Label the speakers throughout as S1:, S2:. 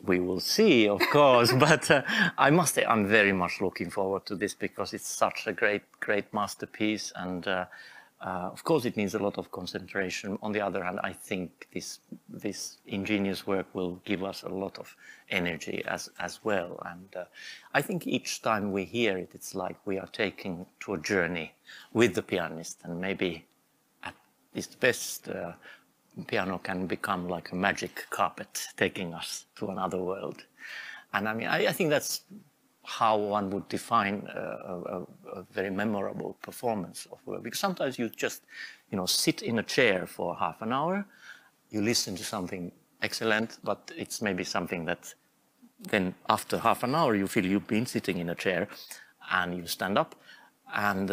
S1: we will see, of course. But I must say I'm very much looking forward to this because it's such a great masterpiece. And of course, it needs a lot of concentration. On the other hand, I think this ingenious work will give us a lot of energy as well. And I think each time we hear it, it's like we are taking to a journey with the pianist, and maybe at its best, piano can become like a magic carpet taking us to another world. And I mean, I think that's how one would define a very memorable performance of work. Because sometimes you just, sit in a chair for half an hour, you listen to something excellent, but it's maybe something that then after half an hour you feel you've been sitting in a chair and you stand up and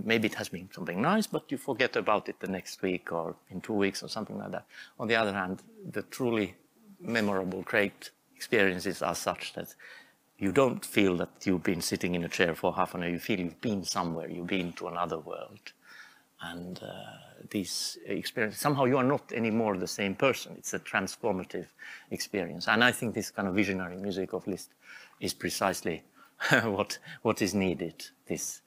S1: maybe it has been something nice, but you forget about it the next week or in 2 weeks or something like that. On the other hand, the truly memorable, great experiences are such that you don't feel that you've been sitting in a chair for half an hour. You feel you've been somewhere, you've been to another world. And these experiences, somehow you are not anymore the same person. It's a transformative experience. And I think this kind of visionary music of Liszt is precisely what is needed, this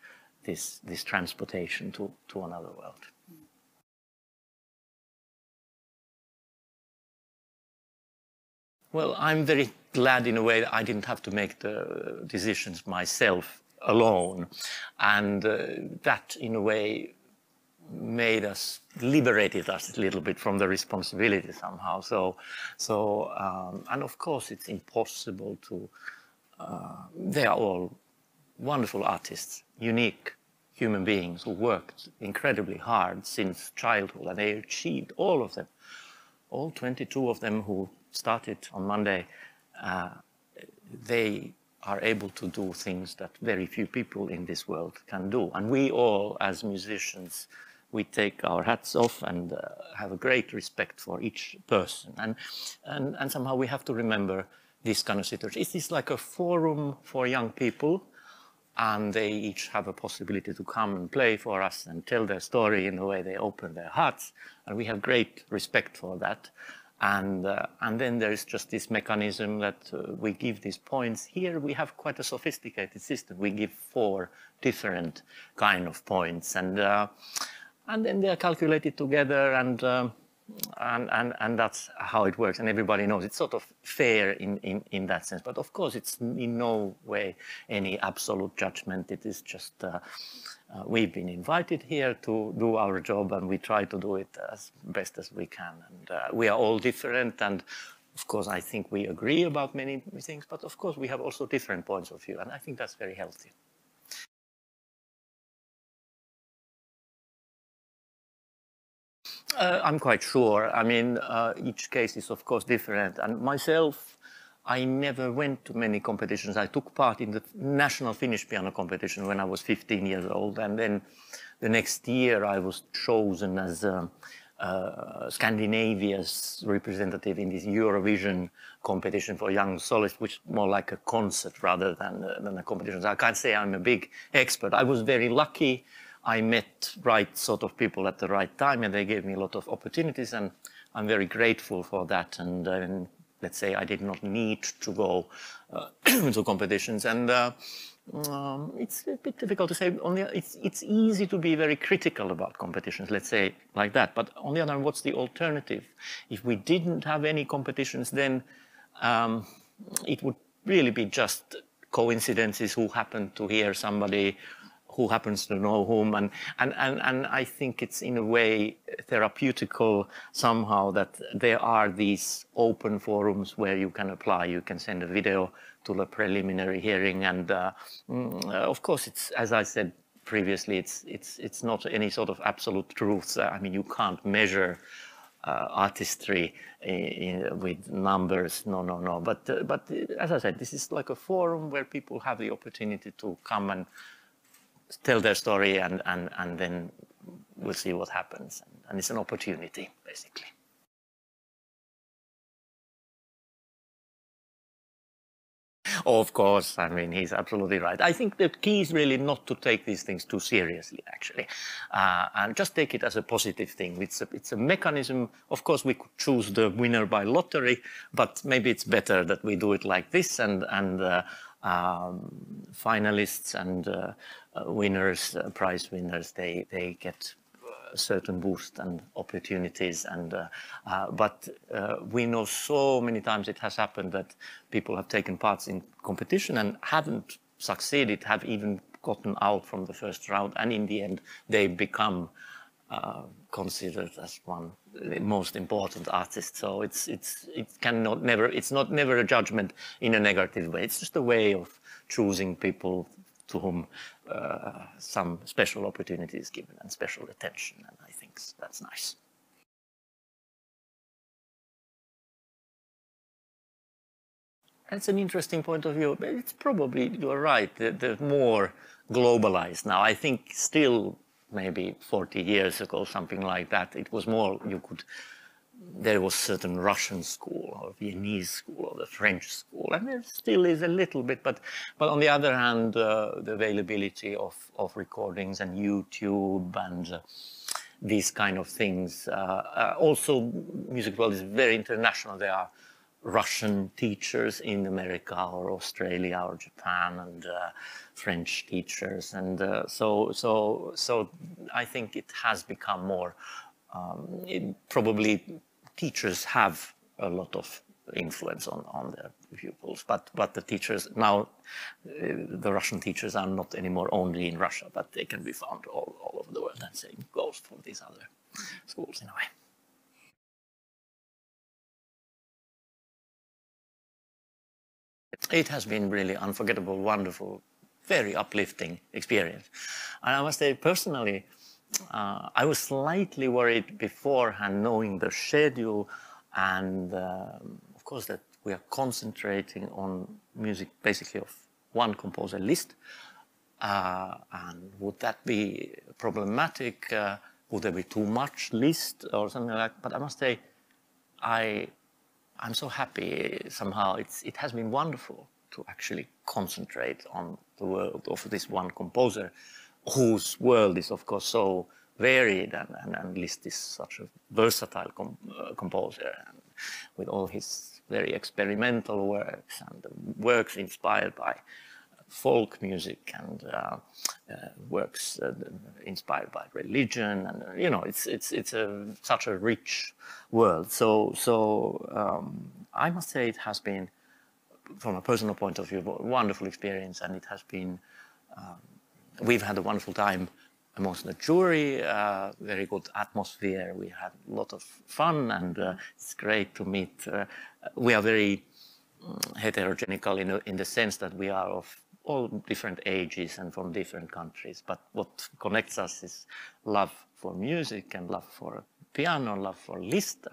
S1: transportation to another world. Well, I'm very glad in a way that I didn't have to make the decisions myself alone. And that, in a way, liberated us a little bit from the responsibility somehow. And of course, it's impossible to, they are all wonderful artists, unique human beings who worked incredibly hard since childhood, and they achieved all of them, all 22 of them who started on Monday. They are able to do things that very few people in this world can do. And we all, as musicians, we take our hats off and have a great respect for each person. And somehow we have to remember this kind of situation. Is this like a forum for young people? And they each have a possibility to come and play for us and tell their story in the way they open their hearts. And we have great respect for that. And then there's just this mechanism that we give these points. Here we have quite a sophisticated system. We give 4 different kind of points, and then they are calculated together, and that's how it works. And everybody knows it's sort of fair in that sense. But of course, it's in no way any absolute judgment. It is just we've been invited here to do our job, and we try to do it as best as we can. And we are all different, and of course, I think we agree about many things, but of course, we have also different points of view, and I think that's very healthy. I'm quite sure. I mean, each case is, of course, different. And myself, I never went to many competitions. I took part in the national Finnish piano competition when I was 15 years old. And then the next year, I was chosen as Scandinavia's representative in this Eurovision competition for young soloists, which is more like a concert rather than a competition. So I can't say I'm a big expert. I was very lucky. I met right sort of people at the right time, and they gave me a lot of opportunities, and I'm very grateful for that. And let's say I did not need to go to competitions, and it's a bit difficult to say. It's easy to be very critical about competitions, let's say like that. But on the other hand, what's the alternative? If we didn't have any competitions, then it would really be just coincidences who happen to hear somebody who happens to know whom, and I think it's in a way therapeutical somehow that there are these open forums where you can apply. You can send a video to the preliminary hearing, and of course, it's, as I said previously, it's not any sort of absolute truth. I mean, you can't measure artistry with numbers. No. But as I said, this is like a forum where people have the opportunity to come and tell their story, and then we'll see what happens. And it's an opportunity, basically. Of course, I mean, he's absolutely right. I think the key is really not to take these things too seriously, actually, and just take it as a positive thing. It's a mechanism. Of course, we could choose the winner by lottery, but maybe it's better that we do it like this, and finalists and winners, prize winners, they get certain boost and opportunities, and but we know so many times it has happened that people have taken parts in competition and haven't succeeded, have even gotten out from the first round, and in the end they become considered as one of the most important artists. So it's not never a judgment in a negative way. It's just a way of choosing people to whom some special opportunity is given and special attention, and I think that's nice. That's an interesting point of view. It's probably, you're right, the more globalized now. I think still maybe 40 years ago, something like that, it was more, there was certain Russian school or Viennese school or the French school, and there still is a little bit, but on the other hand, the availability of recordings and YouTube and these kind of things. Also, music world is very international. There are Russian teachers in America or Australia or Japan, and French teachers, and so I think it has become more. Probably teachers have a lot of influence on their pupils, but the teachers now, the Russian teachers are not anymore only in Russia, but they can be found all over the world, and same goes for these other schools in a way. It has been really unforgettable, wonderful, very uplifting experience. And I must say, personally, I was slightly worried beforehand, knowing the schedule, and of course that we are concentrating on music basically of one composer list. And would that be problematic? Would there be too much list or something like that? But I must say, I'm so happy somehow. It has been wonderful to actually concentrate on the world of this one composer, whose world is of course so varied, and Liszt is such a versatile composer, and with all his very experimental works and works inspired by folk music and works inspired by religion, and it's such a rich world. So I must say it has been, from a personal point of view, a wonderful experience, and it has been. We've had a wonderful time amongst the jury, very good atmosphere. We had a lot of fun, and it's great to meet. We are very heterogenical in the sense that we are of all different ages and from different countries. But what connects us is love for music and love for piano, love for Liszt.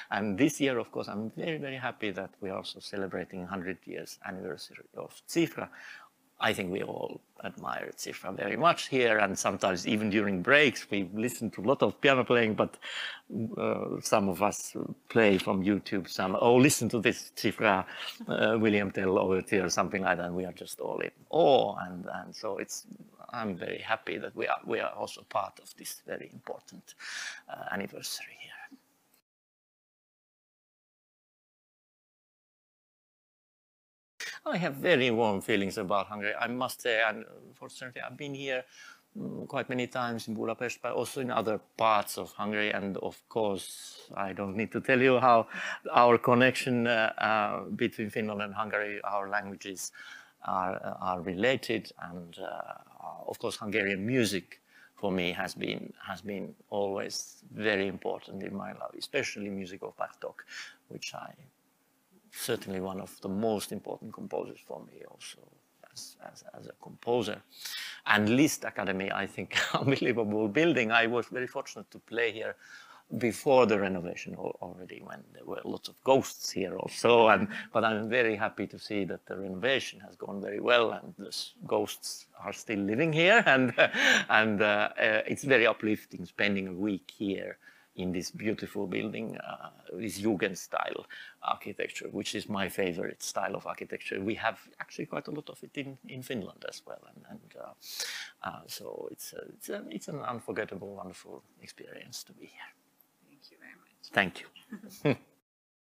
S1: And this year, of course, I'm very, very happy that we are also celebrating 100 years anniversary of Cifra. I think we all admire Cifra very much here, and sometimes even during breaks we listen to a lot of piano playing, but some of us play from YouTube listen to this Cifra William Tell overture or something like that, and we are just all in awe, and so I'm very happy that we are also part of this very important anniversary here. I have very warm feelings about Hungary. I must say, and fortunately, I've been here quite many times in Budapest, but also in other parts of Hungary. And of course, I don't need to tell you how our connection between Finland and Hungary, our languages are related. And of course, Hungarian music for me has been always very important in my life, especially music of Bartók, which I certainly one of the most important composers for me also as a composer. And Liszt Academy, I think, unbelievable building. I was very fortunate to play here before the renovation already, when there were lots of ghosts here also. But I'm very happy to see that the renovation has gone very well, and the ghosts are still living here. And it's very uplifting spending a week here in this beautiful building, this Jugend-style architecture, which is my favorite style of architecture. We have actually quite a lot of it in Finland as well, so it's an unforgettable, wonderful experience to be here.
S2: Thank you very much.
S1: Thank you.